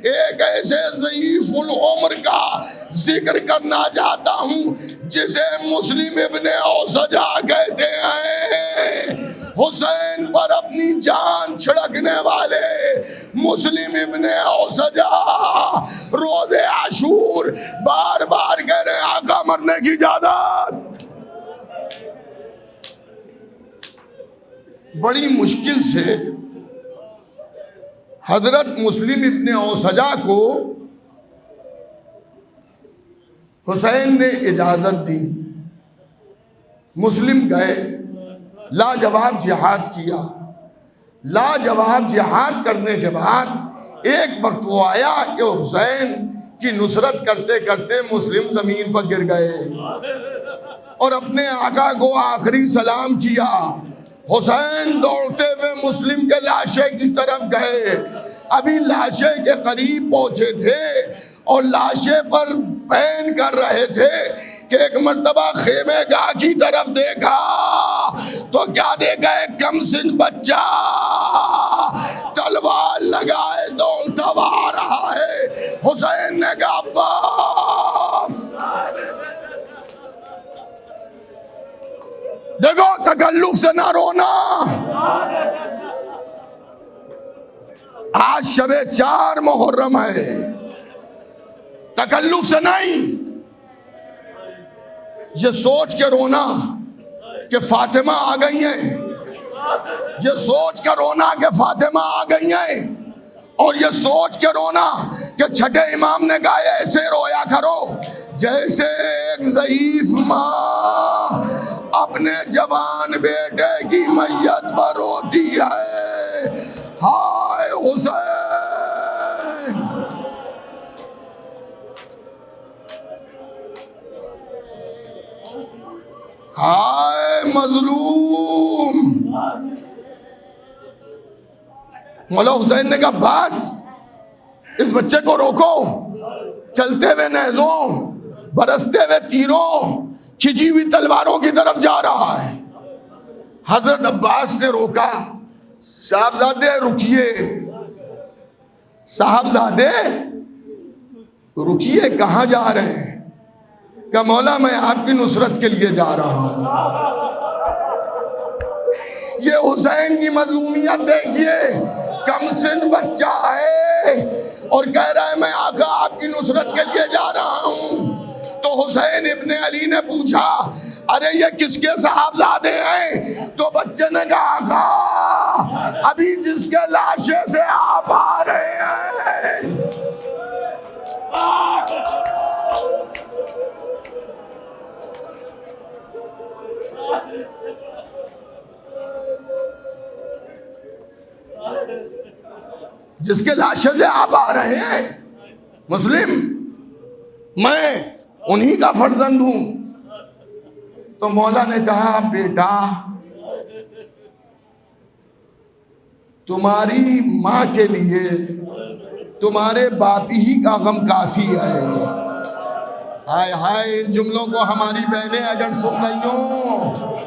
ایک ایسے ضعیف العمر کا ذکر کرنا چاہتا ہوں جسے مسلم ابن اوسجا کہتے ہیں۔ حسین پر اپنی جان چھڑکنے والے مسلم ابن اوسجا روز عاشور بار بار کہہ رہے ہیں آقا مرنے کی اجازت۔ بڑی مشکل سے حضرت مسلم ابن اوسجا کو حسین نے اجازت دی، مسلم گئے، لاجواب جہاد کیا۔ لاجواب جہاد کرنے کے بعد ایک وقت وہ آیا کہ حسین کی نصرت کرتے کرتے مسلم زمین پر گر گئے اور اپنے آقا کو آخری سلام کیا۔ حسین دوڑتے ہوئے مسلم کے لاشے کی طرف گئے، ابھی لاشے کے قریب پہنچے تھے، اور لاشیں پر بین کر رہے تھے کہ ایک مرتبہ خیمے گاہ کی طرف دیکھا تو کیا دیکھا؟ ایک کم سن بچہ تلوار لگائے دوڑتا ہوا آ رہا ہے۔ حسین نے کہا عباس دیکھو تکلف سے نہ رونا، آج شب 4 محرم ہے، تکلف سے نہیں، یہ سوچ کے رونا کہ فاطمہ آ گئی ہیں، یہ سوچ کے رونا کہ فاطمہ آ گئی ہیں، اور یہ سوچ کے رونا کہ چھٹے امام نے کہا ایسے رویا کرو جیسے ایک ضعیف ماں اپنے جوان بیٹے کی میت پر روتی ہے۔ ہائے حسین، ہائے مظلوم۔ مولا حسین نے کہا بس اس بچے کو روکو، چلتے ہوئے نیزوں، برستے ہوئے تیروں، کھچی ہوئی تلواروں کی طرف جا رہا ہے۔ حضرت عباس نے روکا، صاحبزادے رکیے، صاحبزادے رکیے، کہاں جا رہے ہیں؟ کہ مولا میں آپ کی نصرت کے لیے جا رہا ہوں۔ یہ حسین کی مظلومیت دیکھیے، کم سن بچہ ہے اور کہہ رہا ہے میں آقا آپ کی نصرت کے لیے جا رہا ہوں۔ تو حسین ابن علی نے پوچھا ارے یہ کس کے صاحبزادے ہیں؟ تو بچے نے کہا آقا ابھی جس کے لاشے سے آپ آ رہے ہیں۔ جس کے لاشے سے آپ آ رہے ہیں مسلم، میں انہی کا فرزند ہوں۔ تو مولا نے کہا بیٹا تمہاری ماں کے لیے تمہارے باپ ہی کا غم کافی ہے۔ ہائے ہائے، ان جملوں کو ہماری بہنیں اگر سن رہی ہوں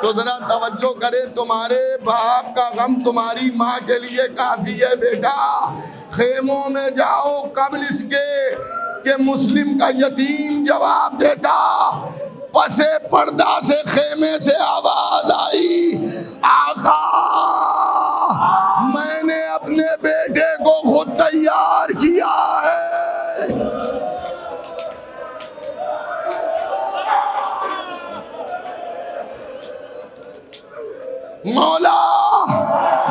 تو ذرا توجہ کرے، تمہارے باپ کا غم تمہاری ماں کے لیے کافی ہے بیٹا۔ خیموں میں جاؤ قبل اس کے کہ مسلم کا یتیم جواب دیتا۔ پسے پردہ سے خیمے سے آواز آئی آقا میں نے اپنے بیٹے کو خود تیار کیا ہے۔ مولا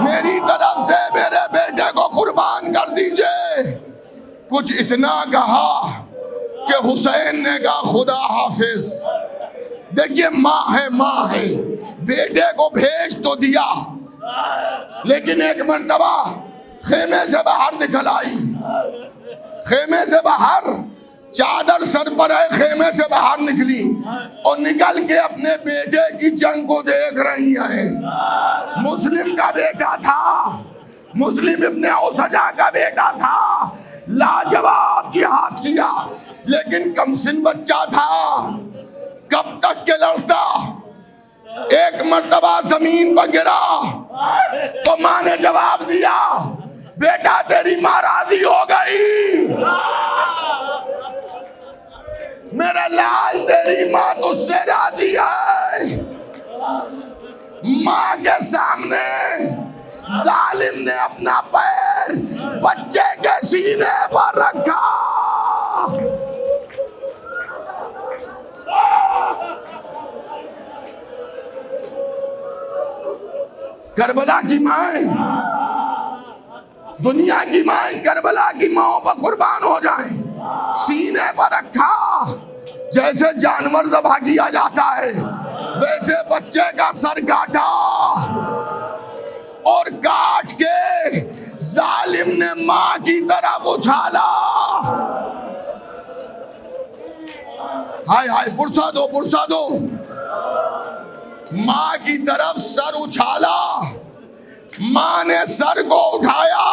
میری طرف سے میرے بیٹے کو قربان کر دیجئے۔ کچھ اتنا کہا کہ حسین نے کہا خدا حافظ۔ دیکھیے ماں ہے، بیٹے کو بھیج تو دیا لیکن ایک مرتبہ خیمے سے باہر نکل آئی، خیمے سے باہر چادر سر پر ہے، خیمے سے باہر نکلی اور نکل کے اپنے بیٹے کی جنگ کو دیکھ رہی ہیں۔ مسلم کا بیٹا تھا، مسلم ابن اوسجا کا بیٹا تھا، لاجواب جہاد کیا لیکن کم سن بچہ تھا، کب تک کے لڑتا؟ ایک مرتبہ زمین پر گرا تو ماں نے جواب دیا بیٹا تیری ماں راضی ہو گئی، میرا لال تیری ماں تجھ سے راضی ہے۔ ماں کے سامنے ظالم نے اپنا پیر بچے کے سینے پر رکھا۔ کربلا کی مائیں، دنیا کی مائیں کربلا کی ماؤں پر قربان ہو جائیں، سینے پر رکھا۔ جیسے جانور ذبح کیا جاتا ہے ویسے بچے کا سر کاٹا اور کاٹ کے ظالم نے ماں کی طرف اچھالا۔ ہائے ہائے، پرسا دو پرسا دو۔ ماں کی طرف سر اچھالا، ماں نے سر کو اٹھایا،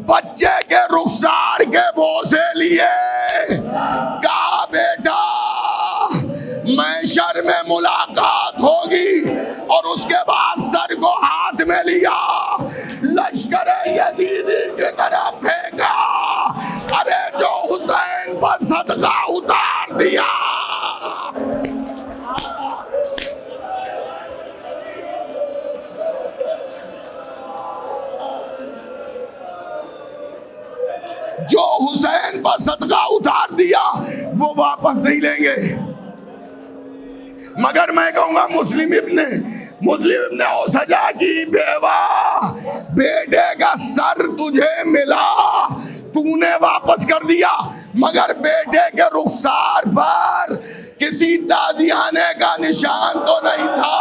بچے کے رخسار کے بوسے لیے، کہا بیٹا محشر میں ملاقات ہوگی، اور اس کے بعد سر کو ہاتھ میں لیا، لشکر یزیدی کی طرف پھینکا، ارے جو حسین پر صدقہ اتار دیا۔ جو حسین پر صدقہ اتار دیا وہ واپس نہیں لیں گے۔ مگر میں کہوں گا مسلم ابن اوسجا کی بیوہ، بیٹے کا سر تجھے ملا، تو نے واپس کر دیا، مگر بیٹے کے رخسار پر کسی تازیانے کا نشان تو نہیں تھا۔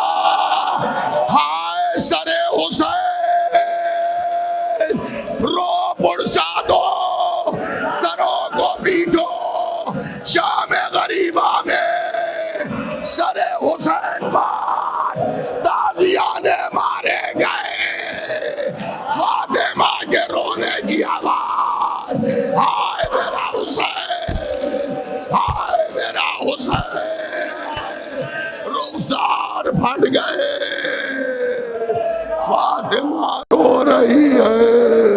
ہائے سر حسین، رو پرسا دو، سروں کو پیٹو، شام غریبہ میں سر حسین پر تازیانے مارے گئے، فاطمہ کے رونے کی آواز، ہائے میرا حسین، ہائے میرا حسین، رخسار پھٹ گئے، فاطمہ رو رہی ہے۔